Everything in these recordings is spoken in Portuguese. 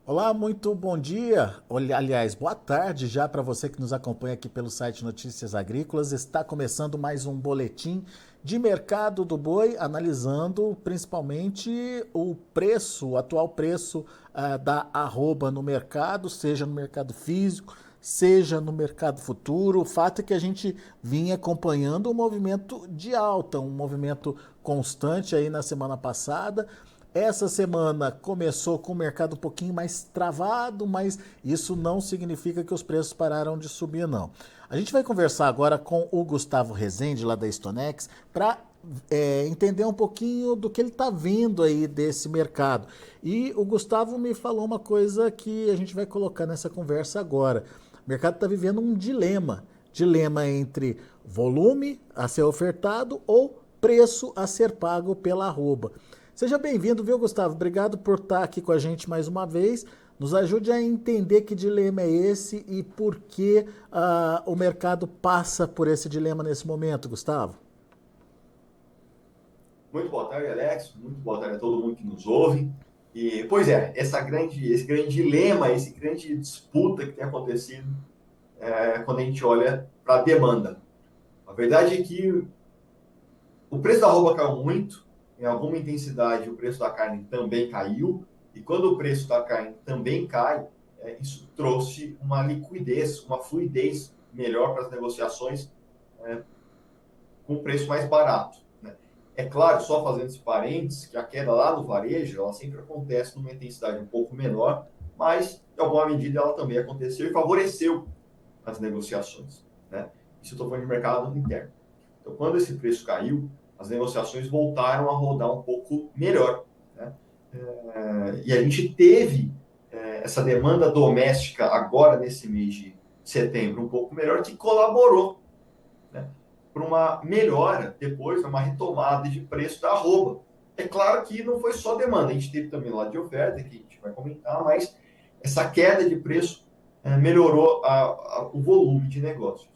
Olá, muito bom dia. Aliás, boa tarde já para você que nos acompanha aqui pelo site Notícias Agrícolas. Está começando mais um boletim de mercado do boi, analisando principalmente o preço, o atual preço da arroba no mercado, seja no mercado físico, seja no mercado futuro. O fato é que a gente vinha acompanhando um movimento de alta, um movimento constante aí na semana passada. Essa semana começou com o mercado um pouquinho mais travado, mas isso não significa que os preços pararam de subir, não. A gente vai conversar agora com o Gustavo Rezende, lá da Stonex, para entender um pouquinho do que ele está vendo aí desse mercado. E o Gustavo me falou uma coisa que a gente vai colocar nessa conversa agora. O mercado está vivendo um dilema entre volume a ser ofertado ou preço a ser pago pela arroba. Seja bem-vindo, viu, Gustavo? Obrigado por estar aqui com a gente mais uma vez. Nos ajude a entender que dilema é esse e por que o mercado passa por esse dilema nesse momento, Gustavo. Muito boa tarde, Alex. Muito boa tarde a todo mundo que nos ouve. E, pois é, esse grande dilema, esse grande disputa que tem acontecido quando a gente olha para a demanda. A verdade é que o preço da arroba caiu muito, em alguma intensidade o preço da carne também caiu, e quando o preço da carne também cai, isso trouxe uma liquidez, uma fluidez melhor para as negociações com preço mais barato. Né? É claro, só fazendo esse parênteses, que a queda lá no varejo, ela sempre acontece numa intensidade um pouco menor, mas, em alguma medida, ela também aconteceu e favoreceu as negociações. Né? Isso eu estou falando de mercado interno. Então, quando esse preço caiu, as negociações voltaram a rodar um pouco melhor. Né? E a gente teve essa demanda doméstica agora, nesse mês de setembro, um pouco melhor, que colaborou, né, para uma melhora depois, uma retomada de preço da arroba. É claro que não foi só demanda, a gente teve também lá de oferta, que a gente vai comentar, mas essa queda de preço melhorou o volume de negócios.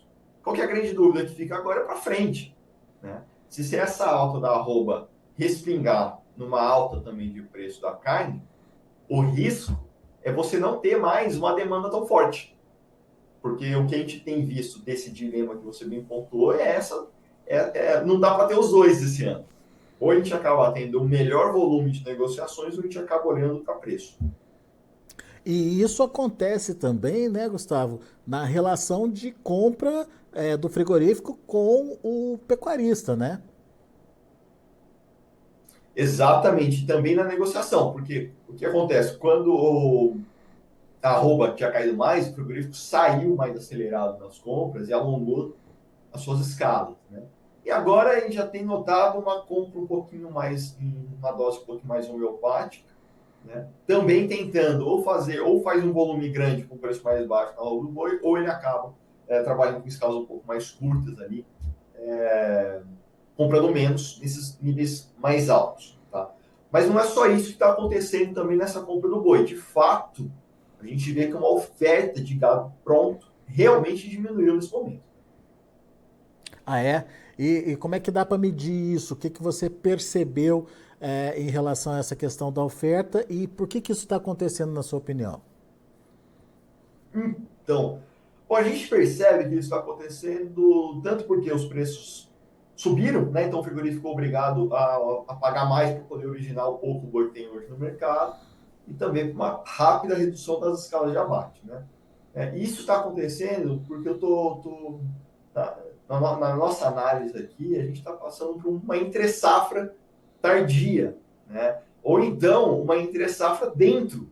Qual que é a grande dúvida que fica agora para frente? Né? Se essa alta da arroba respingar numa alta também de preço da carne, o risco é você não ter mais uma demanda tão forte. Porque o que a gente tem visto desse dilema que você bem pontuou não dá para ter os dois esse ano. Ou a gente acaba tendo o melhor volume de negociações, ou a gente acaba olhando para preço. E isso acontece também, né, Gustavo, na relação de compra do frigorífico com o pecuarista, né? Exatamente, também na negociação, porque o que acontece? Quando a arroba tinha caído mais, o frigorífico saiu mais acelerado nas compras e alongou as suas escalas. Né? E agora a gente já tem notado uma compra um pouquinho mais, uma dose um pouquinho mais homeopática, né? Também tentando ou faz um volume grande com preço mais baixo na arroba do boi, ou ele acaba trabalhando com escalas um pouco mais curtas ali, comprando menos nesses níveis mais altos. Tá? Mas não é só isso que está acontecendo também nessa compra do boi. De fato, a gente vê que uma oferta de gado pronto realmente diminuiu nesse momento. Ah, é? E como é que dá para medir isso? O que, que você percebeu em relação a essa questão da oferta e por que, que isso está acontecendo, na sua opinião? Então, bom, a gente percebe que isso está acontecendo tanto porque os preços subiram, né? Então o frigorífico ficou obrigado a pagar mais para poder originar o pouco boi que tem hoje no mercado e também com uma rápida redução das escalas de abate, né? Isso está acontecendo porque na, na nossa análise aqui, a gente está passando por uma entre-safra tardia, né? Ou então uma entre-safra dentro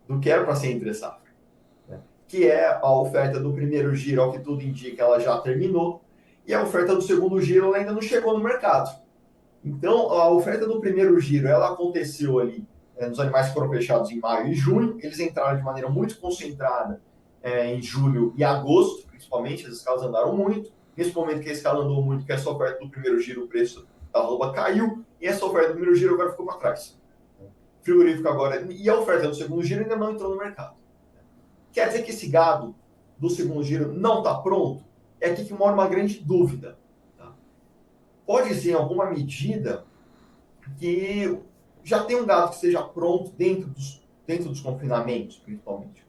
do que era para ser entre-safra, que é a oferta do primeiro giro, ao que tudo indica, ela já terminou, e a oferta do segundo giro ela ainda não chegou no mercado. Então, a oferta do primeiro giro, ela aconteceu ali nos animais que foram fechados em maio e junho, eles entraram de maneira muito concentrada em julho e agosto, principalmente, as escalas andaram muito. Nesse momento que a escala andou muito, que essa oferta do primeiro giro, o preço da arroba caiu, e essa oferta do primeiro giro agora ficou para trás. Frigorífico agora, e a oferta do segundo giro ainda não entrou no mercado. Quer dizer que esse gado do segundo giro não está pronto? É aqui que mora uma grande dúvida. Tá? Pode ser, em alguma medida, que já tem um gado que esteja pronto dentro dentro dos confinamentos, principalmente.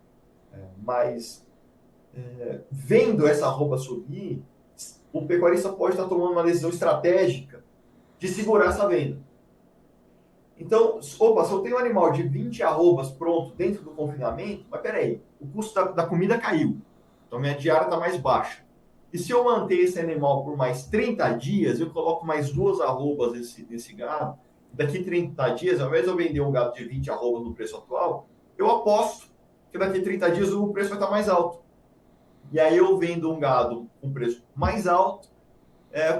Mas, vendo essa arroba subir, o pecuarista pode estar tomando uma decisão estratégica de segurar essa venda. Então, opa, se eu tenho um animal de 20 arrobas pronto dentro do confinamento, mas peraí, o custo da comida caiu, então minha diária está mais baixa. E se eu manter esse animal por mais 30 dias, eu coloco mais 2 arrobas nesse gado, daqui 30 dias, ao invés de eu vender um gado de 20 arrobas no preço atual, eu aposto que daqui 30 dias o preço vai estar mais alto. E aí eu vendo um gado com preço mais alto,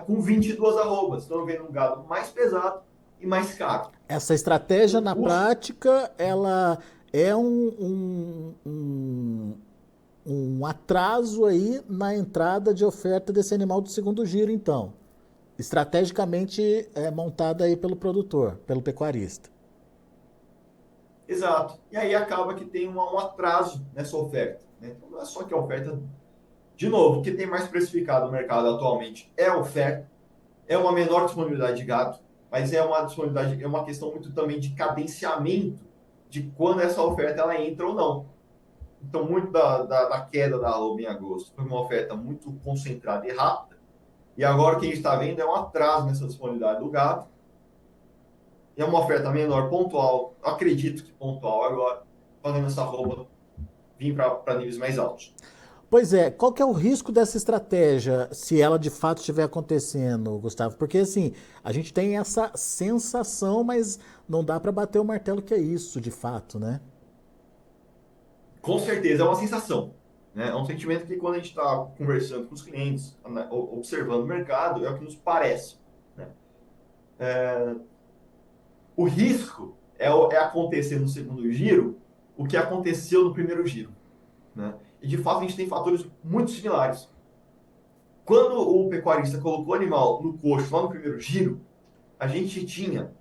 com 22 arrobas. Então eu vendo um gado mais pesado e mais caro. Essa estratégia, na prática, ela é um atraso aí na entrada de oferta desse animal do segundo giro, então. Estrategicamente montada aí pelo produtor, pelo pecuarista. Exato. E aí acaba que tem um atraso nessa oferta. Né? Então não é só que a oferta... De novo, o que tem mais precificado no mercado atualmente é a oferta, é uma menor disponibilidade de gado, mas é uma questão muito também de cadenciamento de quando essa oferta ela entra ou não. Então, muito da queda da arroba em agosto foi uma oferta muito concentrada e rápida, e agora o que a gente está vendo é um atraso nessa disponibilidade do gado, e é uma oferta menor, pontual, acredito que pontual agora, fazendo essa arroba vir para níveis mais altos. Pois é, qual que é o risco dessa estratégia, se ela de fato estiver acontecendo, Gustavo? Porque assim, a gente tem essa sensação, mas não dá para bater o martelo que é isso, de fato, né? Com certeza, é uma sensação. Né? É um sentimento que quando a gente está conversando com os clientes, observando o mercado, é o que nos parece. Né? O risco é acontecer no segundo giro o que aconteceu no primeiro giro. Né? E, de fato, a gente tem fatores muito similares. Quando o pecuarista colocou o animal no coxo, lá no primeiro giro, a gente tinha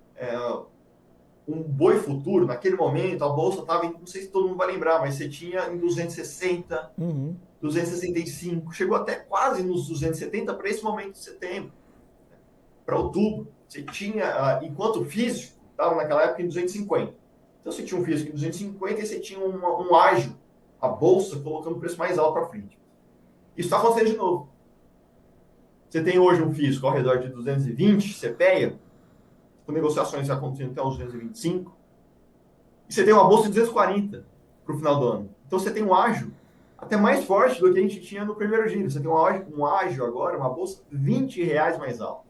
um boi futuro. Naquele momento, a bolsa estava, não sei se todo mundo vai lembrar, mas você tinha em 260, 265, chegou até quase nos 270 para esse momento de setembro. Para outubro, você tinha, enquanto o físico estava naquela época em 250. Então, você tinha um físico em 250 e você tinha um ágio, a bolsa, colocando o preço mais alto para frente. Isso está acontecendo de novo. Você tem hoje um físico ao redor de 220, CPEA, com negociações acontecendo até os 225, e você tem uma bolsa de 240 para o final do ano. Então, você tem um ágio até mais forte do que a gente tinha no primeiro giro. Você tem um ágio agora, uma bolsa R$20 mais alta.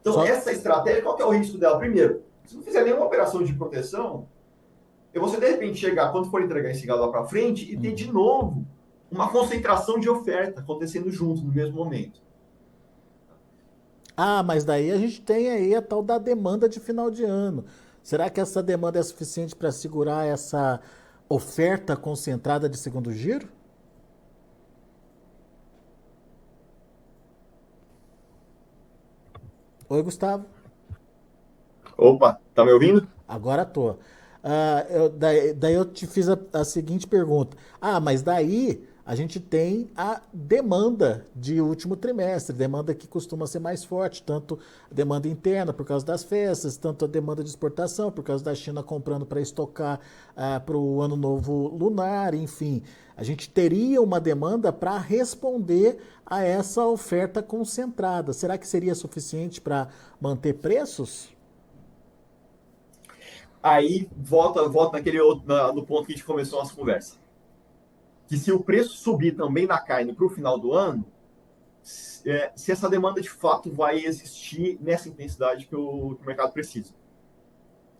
Então, essa estratégia, qual que é o risco dela? Primeiro, se não fizer nenhuma operação de proteção, você de repente chegar, quando for entregar esse gado lá para frente, e ter de novo uma concentração de oferta acontecendo junto no mesmo momento. Ah, mas daí a gente tem aí a tal da demanda de final de ano. Será que essa demanda é suficiente para segurar essa oferta concentrada de segundo giro? Oi, Gustavo. Opa, tá me ouvindo? Agora tô. Daí eu te fiz a seguinte pergunta. Ah, mas daí a gente tem a demanda de último trimestre, demanda que costuma ser mais forte, tanto a demanda interna por causa das festas, tanto a demanda de exportação por causa da China comprando para estocar para o ano novo lunar, enfim. A gente teria uma demanda para responder a essa oferta concentrada. Será que seria suficiente para manter preços? Aí volta naquele no ponto que a gente começou a nossa conversa. Que se o preço subir também na carne para o final do ano, se essa demanda de fato vai existir nessa intensidade que o mercado precisa.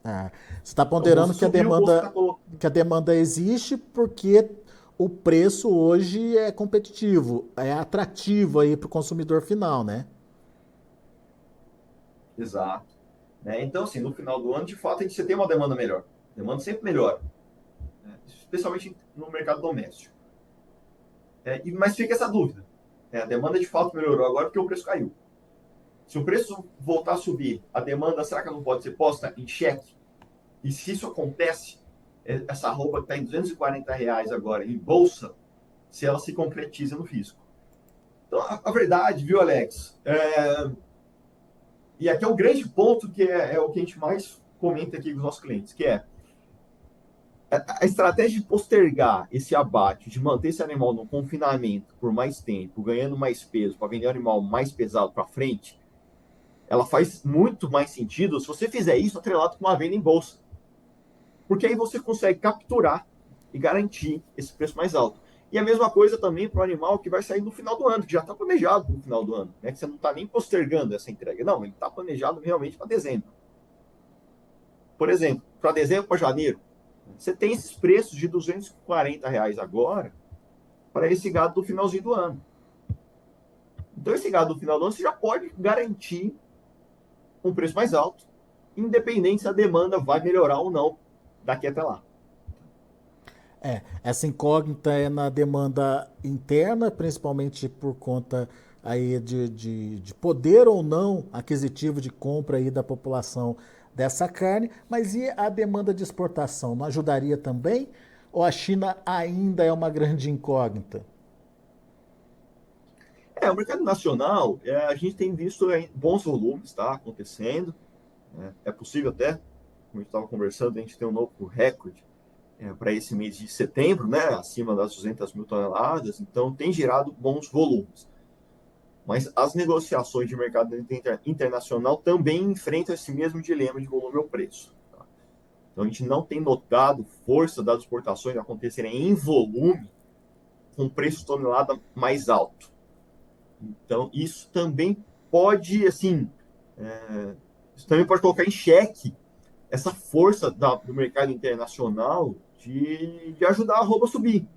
Você está ponderando então, que a demanda existe porque o preço hoje é competitivo, é atrativo aí para o consumidor final, né? Exato. Né? Então, assim, no final do ano, de fato, você tem uma demanda melhor. A demanda sempre melhora. Né? Especialmente no mercado doméstico. Mas fica essa dúvida. A demanda de fato melhorou agora porque o preço caiu. Se o preço voltar a subir, a demanda, será que não pode ser posta em xeque? E se isso acontece, essa roupa que está em R$240 agora em bolsa, se ela se concretiza no fisco. Então, a verdade, viu, Alex? E aqui é o grande ponto que é o que a gente mais comenta aqui com os nossos clientes, que é A estratégia de postergar esse abate, de manter esse animal no confinamento por mais tempo, ganhando mais peso, para vender o animal mais pesado para frente, ela faz muito mais sentido se você fizer isso atrelado com uma venda em bolsa. Porque aí você consegue capturar e garantir esse preço mais alto. E a mesma coisa também para o animal que vai sair no final do ano, que já está planejado no final do ano, né? Que você não está nem postergando essa entrega. Não, ele está planejado realmente para dezembro. Por exemplo, para dezembro, para janeiro, você tem esses preços de R$ 240 agora para esse gado do finalzinho do ano. Então, esse gado do final do ano, você já pode garantir um preço mais alto, independente se a demanda vai melhorar ou não daqui até lá. Essa incógnita é na demanda interna, principalmente por conta aí de poder ou não aquisitivo de compra aí da população dessa carne, mas e a demanda de exportação? Não ajudaria também? Ou a China ainda é uma grande incógnita? O mercado nacional, a gente tem visto bons volumes, tá, acontecendo. É possível até, como a gente estava conversando, a gente tem um novo recorde para esse mês de setembro, né, acima das 200 mil toneladas, então tem gerado bons volumes. Mas as negociações de mercado internacional também enfrentam esse mesmo dilema de volume ou preço. Tá? Então a gente não tem notado força das exportações acontecerem em volume com preço tonelada mais alto. Então isso também pode, assim, isso também pode colocar em xeque essa força do mercado internacional de ajudar a arroba a subir.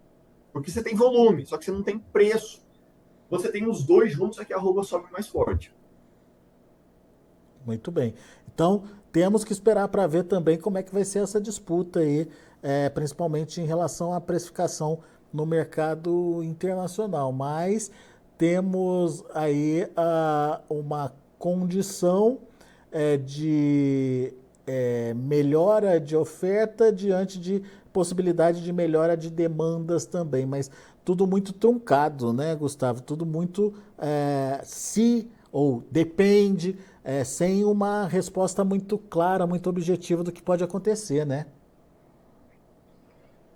Porque você tem volume, só que você não tem preço. Você tem os dois juntos, é que a arroba sobe mais forte. Muito bem. Então, temos que esperar para ver também como é que vai ser essa disputa aí, principalmente em relação à precificação no mercado internacional. Mas temos aí uma condição de melhora de oferta diante de possibilidade de melhora de demandas também, mas tudo muito truncado, né, Gustavo? Tudo muito se ou depende, sem uma resposta muito clara, muito objetiva do que pode acontecer, né?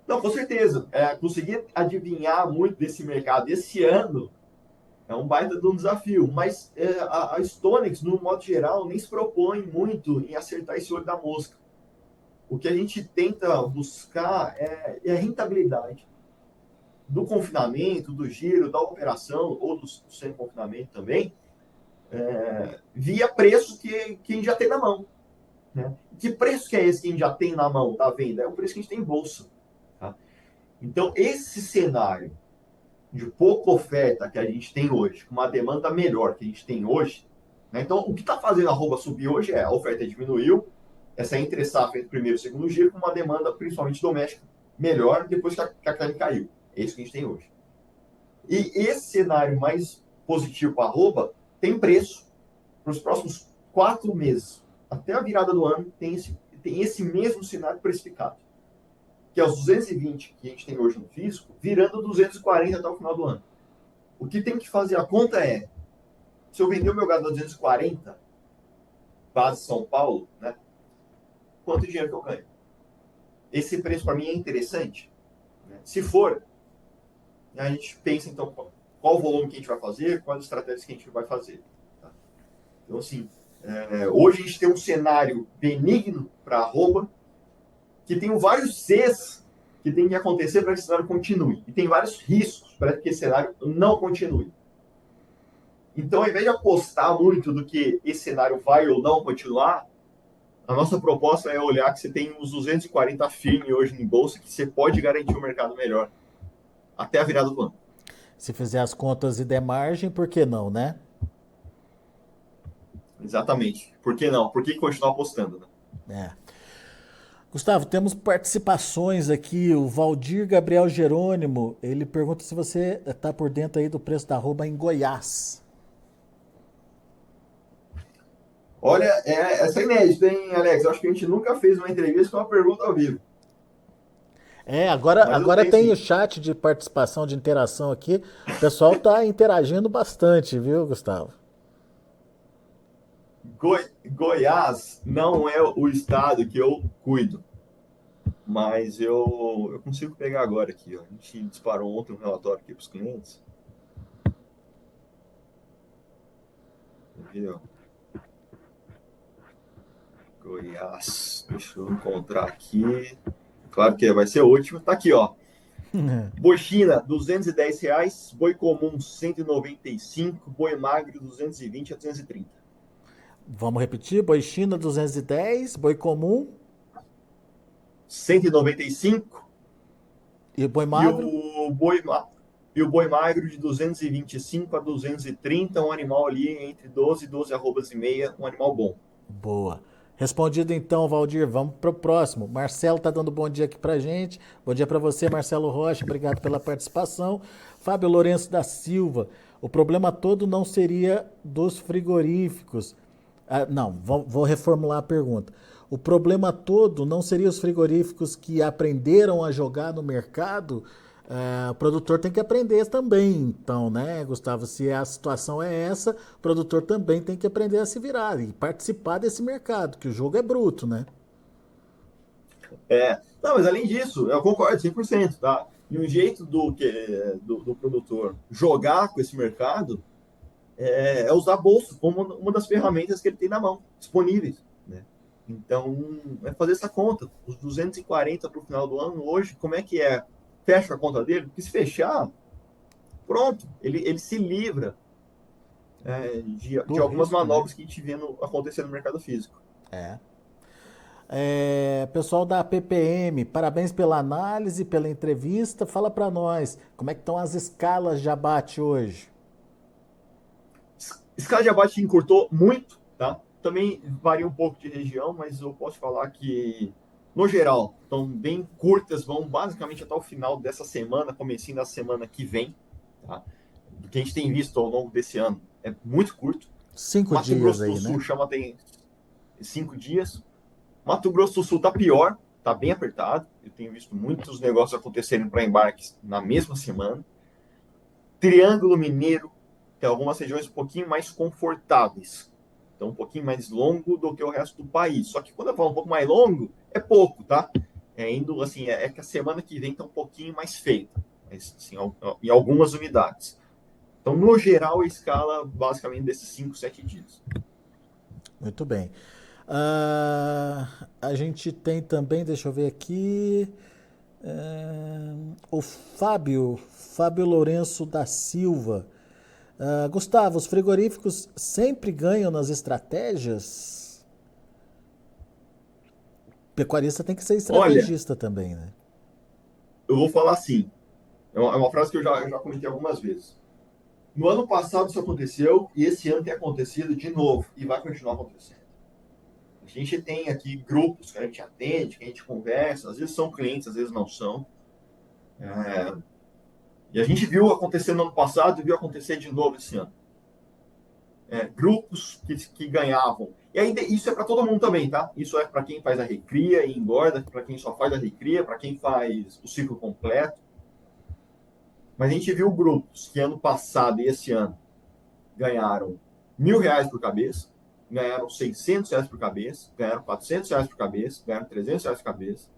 Não, com certeza. Conseguir adivinhar muito desse mercado esse ano é um baita de um desafio. Mas a Stonex, no modo geral, nem se propõe muito em acertar esse olho da mosca. O que a gente tenta buscar é a rentabilidade do confinamento, do giro, da operação, ou do sem confinamento também, via preço que a gente já tem na mão. Né? Que preço que é esse que a gente já tem na mão da venda? É o preço que a gente tem em bolsa. Tá? Então, esse cenário de pouca oferta que a gente tem hoje, com uma demanda melhor que a gente tem hoje, né? Então, o que está fazendo a arroba subir hoje é a oferta diminuiu, essa entre safra entre o primeiro e o segundo giro, com uma demanda principalmente doméstica melhor depois que a carne caiu. É isso que a gente tem hoje. E esse cenário mais positivo para a arroba tem preço para os próximos 4 meses. Até a virada do ano tem esse mesmo cenário precificado. Que é os 220 que a gente tem hoje no físico, virando 240 até o final do ano. O que tem que fazer a conta é, se eu vender o meu gado a 240, base São Paulo, né? Quanto dinheiro que eu ganho? Esse preço para mim é interessante? Né? Se for, a gente pensa então qual o volume que a gente vai fazer, quais estratégias que a gente vai fazer. Tá? Então, assim, hoje a gente tem um cenário benigno para arroba, que tem vários Cs que tem que acontecer para que esse cenário continue. E tem vários riscos para que esse cenário não continue. Então, ao invés de apostar muito do que esse cenário vai ou não continuar, a nossa proposta é olhar que você tem uns 240 firme hoje em bolsa, que você pode garantir um mercado melhor até a virada do ano. Se fizer as contas e der margem, por que não, né? Exatamente. Por que não? Por que continuar apostando? É. Né? Gustavo, temos participações aqui. O Valdir Gabriel Jerônimo, ele pergunta se você está por dentro aí do preço da arroba em Goiás. Olha, essa é inédita, hein, Alex? Eu acho que a gente nunca fez uma entrevista com uma pergunta ao vivo. Mas eu Agora tenho tem o sim. chat de participação, de interação aqui. O pessoal está interagindo bastante, viu, Gustavo? Goiás não é o estado que eu cuido. Mas eu consigo pegar agora aqui, ó. A gente disparou ontem um relatório aqui para os clientes. Viu? Goiás. Deixa eu encontrar aqui. Claro que vai ser o último. Tá aqui, ó. Boi China, R$ 210. Boi comum, 195. Boi magro, 220 a 230. Vamos repetir? Boi China 210, boi comum 195. e boi E magro? o boi, e o boi magro de 225 a 230, um animal ali entre 12 arrobas e meia, um animal bom. Boa. Respondido então, Valdir. Vamos para o próximo. Marcelo tá dando bom dia aqui pra gente. Bom dia para você, Marcelo Rocha. Obrigado pela participação. Fábio Lourenço da Silva. O problema todo não seria dos frigoríficos. Ah, não, vou reformular a pergunta. O problema todo não seria os frigoríficos que aprenderam a jogar no mercado? O produtor tem que aprender também, então, né, Gustavo? Se a situação é essa, o produtor também tem que aprender a se virar e participar desse mercado, que o jogo é bruto, né? Não, mas além disso, eu concordo 100%, tá? E um jeito do produtor jogar com esse mercado é usar a bolsa como uma das ferramentas que ele tem na mão, disponíveis, né? Então, é fazer essa conta. Os 240 para o final do ano, hoje, como é que é? Fecha a conta dele? Porque se fechar, pronto, ele se livra de Do algumas risco, né? manobras que a gente vê acontecer no mercado físico. É. Pessoal da PPM, parabéns pela análise, pela entrevista. Fala para nós, como é que estão as escalas de abate hoje? Escala de abate encurtou muito, tá? Também varia um pouco de região, mas eu posso falar que, no geral, estão bem curtas, vão basicamente até o final dessa semana, comecinho da semana que vem, tá? Do que a gente tem visto ao longo desse ano é muito curto. 5 Mato dias Grosso do aí, Sul né? chama tem 5 dias. Mato Grosso do Sul tá pior, tá bem apertado. Eu tenho visto muitos negócios acontecerem para embarques na mesma semana. Triângulo Mineiro tem algumas regiões um pouquinho mais confortáveis. Então, um pouquinho mais longo do que o resto do país. Só que quando eu falo um pouco mais longo, é pouco, tá? Indo assim, é que a semana que vem tá um pouquinho mais feita, mas, assim, em algumas unidades. Então, no geral, a escala basicamente desses 5, 7 dias. Muito bem. A gente tem também, deixa eu ver aqui, o Fábio Lourenço da Silva. Gustavo, os frigoríficos sempre ganham nas estratégias? Pecuarista tem que ser Olha, estrategista também, né? eu vou falar assim, é uma frase que eu já comentei algumas vezes. No ano passado isso aconteceu e esse ano tem acontecido de novo e vai continuar acontecendo. A gente tem aqui grupos que a gente atende, que a gente conversa, às vezes são clientes, às vezes não são. E a gente viu acontecer no ano passado e viu acontecer de novo esse ano. Grupos que ganhavam. E aí isso é para todo mundo também, tá? Isso é para quem faz a recria e engorda, para quem só faz a recria, para quem faz o ciclo completo. Mas a gente viu grupos que ano passado e esse ano ganharam R$ 1.000 por cabeça, ganharam R$ 600 por cabeça, ganharam R$ 400 por cabeça, ganharam R$ 300 por cabeça.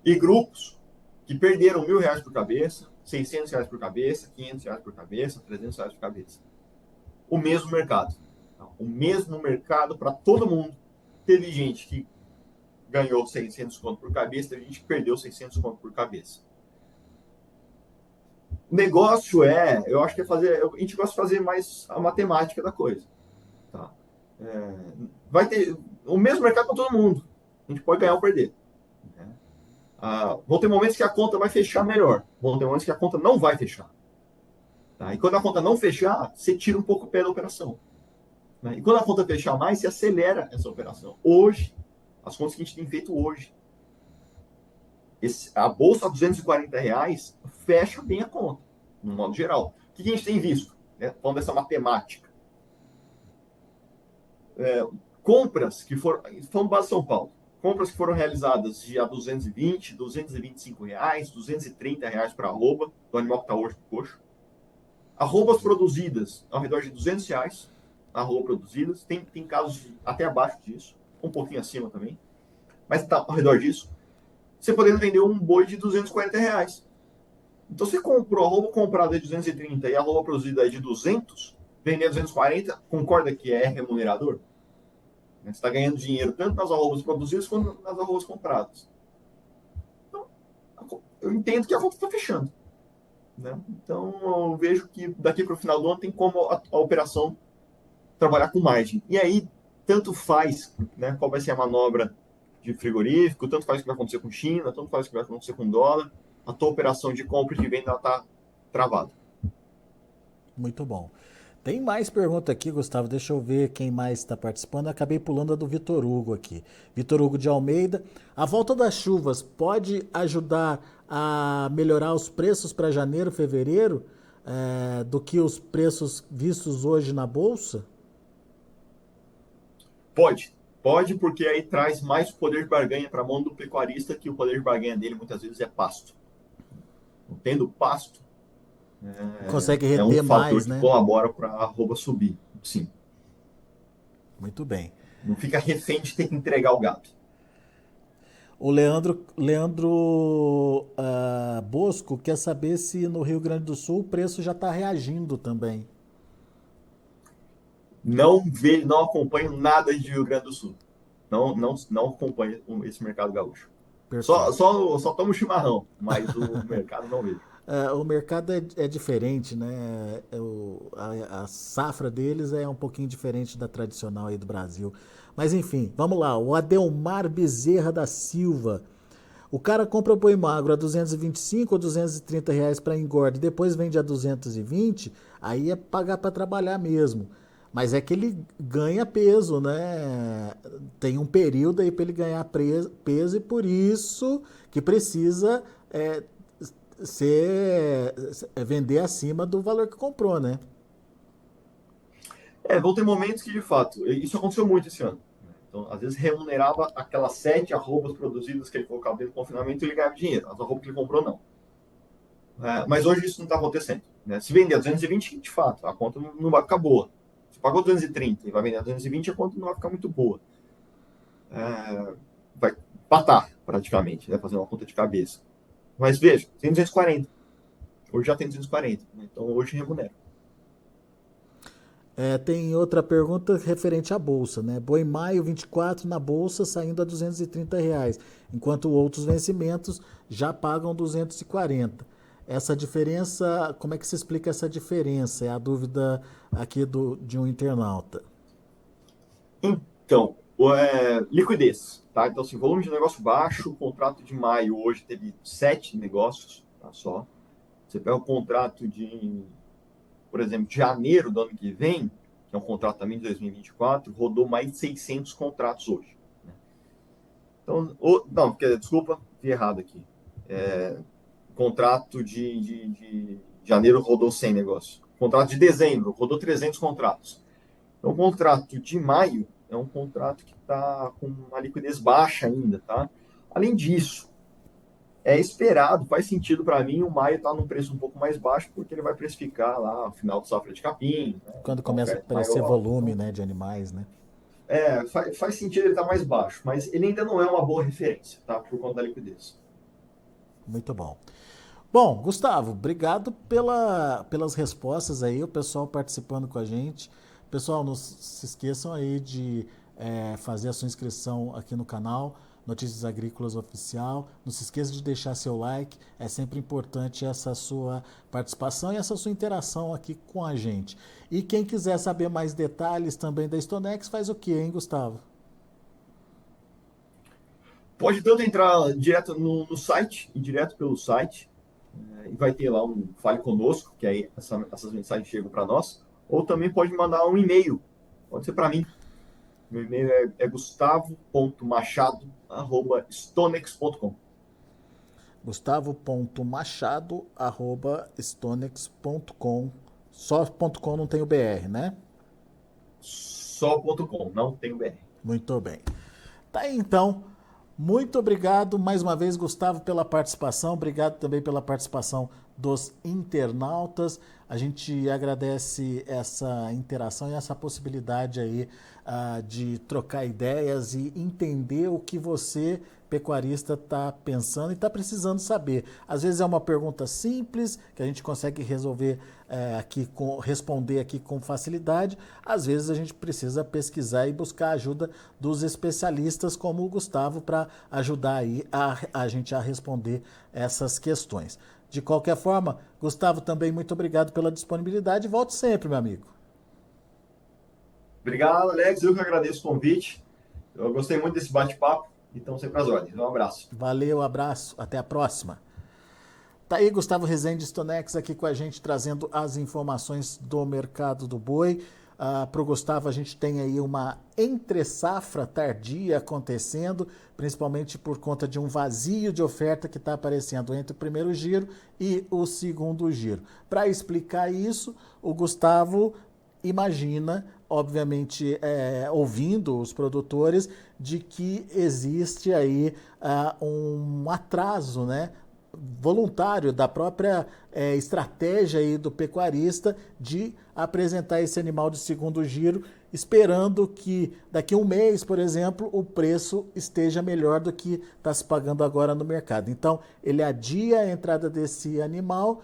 E grupos que perderam R$ 1.000 por cabeça, R$ 600 por cabeça, R$ 500 por cabeça, R$ 300 por cabeça. O mesmo mercado. O mesmo mercado para todo mundo. Teve gente que ganhou 600 conto por cabeça, teve gente que perdeu 600 conto por cabeça. O negócio eu acho que a gente gosta de fazer mais a matemática da coisa. Tá? Vai ter o mesmo mercado para todo mundo. A gente pode ganhar ou perder. Né? Vão ter momentos que a conta vai fechar melhor. Vão ter momentos que a conta não vai fechar. Tá? E quando a conta não fechar, você tira um pouco o pé da operação. Né? E quando a conta fechar mais, você acelera essa operação. Hoje, as contas que a gente tem feito hoje, a bolsa a R$ 240 fecha bem a conta, no modo geral. O que a gente tem visto? Falando dessa matemática. Compras que foram. Falando base de São Paulo. Compras que foram realizadas de a R$ 220, R$ 225, R$ 230 para arroba, do animal que está hoje no coxo. Arrobas produzidas ao redor de R$ 200, arroba produzidas. Tem casos até abaixo disso, um pouquinho acima também, mas está ao redor disso. você podendo vender um boi de R$ 240. Então, você comprou a arroba comprada de 230 e a arroba produzida de 200, vender 240, concorda que é remunerador? Você está ganhando dinheiro tanto nas arrobas produzidas quanto nas arrobas compradas. Então, eu entendo que a conta está fechando. Né? Então, eu vejo que daqui para o final do ano tem como a operação trabalhar com margem. E aí, tanto faz, né, qual vai ser a manobra de frigorífico, tanto faz o que vai acontecer com China, tanto faz o que vai acontecer com dólar, a tua operação de compra e de venda está travada. Muito bom. Tem mais pergunta aqui, Gustavo. Deixa eu ver quem mais está participando. Eu acabei pulando a do Vitor Hugo aqui. Vitor Hugo de Almeida. A volta das chuvas pode ajudar a melhorar os preços para janeiro, fevereiro, do que os preços vistos hoje na Bolsa? Pode, porque aí traz mais poder de barganha para a mão do pecuarista, que o poder de barganha dele muitas vezes é pasto. Não tendo pasto, Consegue é um reter fator mais, que né? colabora para a arroba subir. Sim. Muito bem. Não fica refém de ter que entregar o gado. O Leandro Bosco quer saber se no Rio Grande do Sul o preço já está reagindo também. Não acompanho nada de Rio Grande do Sul. Não acompanho esse mercado gaúcho. Perfeito. Só tomo chimarrão, mas o mercado não vejo. O mercado é diferente, né? A safra deles é um pouquinho diferente da tradicional aí do Brasil. Mas enfim, vamos lá. O Adelmar Bezerra da Silva. O cara compra boi magro a 225 ou R$ 230 para engorda e depois vende a 220, aí é pagar para trabalhar mesmo. Mas é que ele ganha peso, né? Tem um período aí para ele ganhar peso e por isso que precisa vender acima do valor que comprou, né? Vão ter momentos que, de fato, isso aconteceu muito esse ano. Então, às vezes, remunerava aquelas 7 arrobas produzidas que ele colocava dentro do confinamento e ele ganhava dinheiro. As arrobas que ele comprou, não. Mas hoje isso não está acontecendo. Né? Se vender a 220, de fato, a conta não vai ficar boa. Se pagou 230 e vai vender a 220, a conta não vai ficar muito boa. Vai patar, praticamente, né? Fazer uma conta de cabeça. Mas veja, tem 240. Hoje já tem 240. Né? Então, hoje remunera. Tem outra pergunta referente à bolsa, né? Boi maio 24 na bolsa saindo a R$ 230, enquanto outros vencimentos já pagam 240. Essa diferença, como é que se explica essa diferença? É a dúvida aqui de um internauta. Então, liquidez. Tá? Então, assim, volume de negócio baixo, o contrato de maio hoje teve 7 negócios, tá, só. Você pega o contrato por exemplo, de janeiro do ano que vem, que é um contrato também de 2024, rodou mais de 600 contratos hoje. Né? Então, desculpa, vi errado aqui. Contrato de janeiro rodou 100 negócios. Contrato de dezembro rodou 300 contratos. Então, o contrato de maio é um contrato que está com uma liquidez baixa ainda, tá? Além disso, é esperado, faz sentido para mim o maio estar num preço um pouco mais baixo, porque ele vai precificar lá o final do safra de capim. Né? Quando Uma começa a oferta aparecer maior. volume, Então, né, de animais, né? faz sentido ele estar mais baixo, mas ele ainda não é uma boa referência, tá? Por conta da liquidez. Muito bom. Bom, Gustavo, obrigado pelas respostas aí, o pessoal participando com a gente. Pessoal, não se esqueçam aí de fazer a sua inscrição aqui no canal, Notícias Agrícolas Oficial. Não se esqueça de deixar seu like, é sempre importante essa sua participação e essa sua interação aqui com a gente. E quem quiser saber mais detalhes também da Stonex, faz o quê, hein, Gustavo? Pode tanto entrar direto no site, e direto pelo site, e vai ter lá um Fale Conosco, que aí essas mensagens chegam para nós, ou também pode mandar um e-mail, pode ser para mim. Meu e-mail é gustavo.machado@stonex.com. gustavo.machado@stonex.com. Só .com, não tem o BR, né? Só .com, não tem o BR. Muito bem. Tá aí então. Muito obrigado mais uma vez, Gustavo, pela participação. Obrigado também pela participação dos internautas. A gente agradece essa interação e essa possibilidade aí de trocar ideias e entender o que você pecuarista está pensando e está precisando saber. Às vezes é uma pergunta simples, que a gente consegue resolver responder aqui com facilidade. Às vezes a gente precisa pesquisar e buscar a ajuda dos especialistas como o Gustavo para ajudar aí a gente a responder essas questões. De qualquer forma, Gustavo, também muito obrigado pela disponibilidade. Volte sempre, meu amigo. Obrigado, Alex. Eu que agradeço o convite. Eu gostei muito desse bate-papo. Então, sempre às ordens. Um abraço. Valeu, abraço. Até a próxima. Tá aí Gustavo Rezende Stonex aqui com a gente, trazendo as informações do mercado do boi. Para o Gustavo, a gente tem aí uma entre-safra tardia acontecendo, principalmente por conta de um vazio de oferta que está aparecendo entre o primeiro giro e o segundo giro. Para explicar isso, o Gustavo imagina, obviamente, ouvindo os produtores, de que existe aí um atraso, né, voluntário da própria estratégia aí do pecuarista de apresentar esse animal de segundo giro, esperando que daqui a um mês, por exemplo, o preço esteja melhor do que está se pagando agora no mercado. Então, ele adia a entrada desse animal,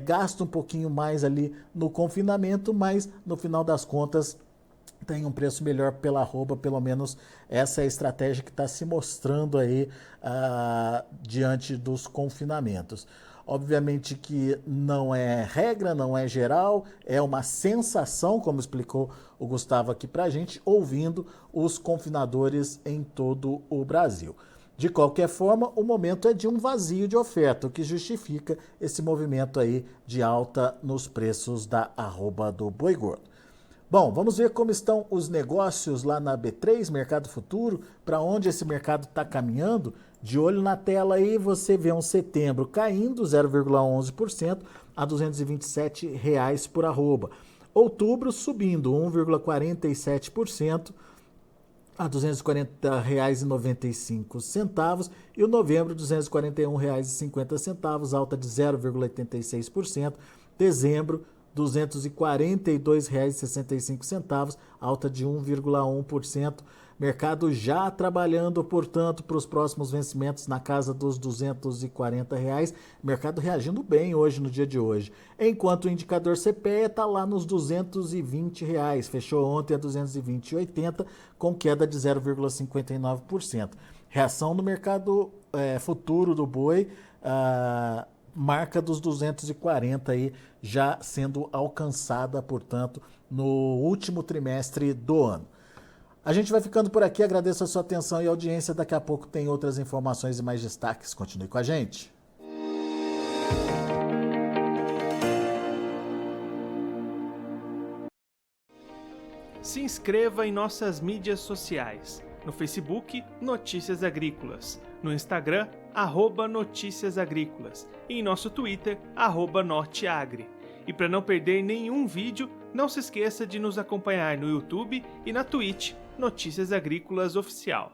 gasta um pouquinho mais ali no confinamento, mas no final das contas tem um preço melhor pela arroba, pelo menos essa é a estratégia que está se mostrando aí diante dos confinamentos. Obviamente que não é regra, não é geral, é uma sensação, como explicou o Gustavo aqui para a gente, ouvindo os confinadores em todo o Brasil. De qualquer forma, o momento é de um vazio de oferta, o que justifica esse movimento aí de alta nos preços da arroba do boi gordo. Bom, vamos ver como estão os negócios lá na B3, Mercado Futuro, para onde esse mercado está caminhando. De olho na tela aí, você vê um setembro caindo 0,11% a R$ 227 por arroba. Outubro subindo 1,47% a R$ 240,95 e o novembro R$ 241,50, alta de 0,86%. Dezembro R$ 242,65, alta de 1,1%. Mercado já trabalhando, portanto, para os próximos vencimentos na casa dos R$ 240. Mercado reagindo bem hoje, no dia de hoje. Enquanto o indicador CPEA está lá nos R$ 220. Fechou ontem a R$ 220,80, com queda de 0,59%. Reação no mercado futuro do boi, marca dos 240 aí já sendo alcançada, portanto, no último trimestre do ano. A gente vai ficando por aqui, agradeço a sua atenção e audiência. Daqui a pouco tem outras informações e mais destaques. Continue com a gente. Se inscreva em nossas mídias sociais. No Facebook, Notícias Agrícolas. No Instagram, @Notícias Agrícolas. E em nosso Twitter, @Norteagri. E para não perder nenhum vídeo, não se esqueça de nos acompanhar no YouTube e na Twitch, Notícias Agrícolas Oficial.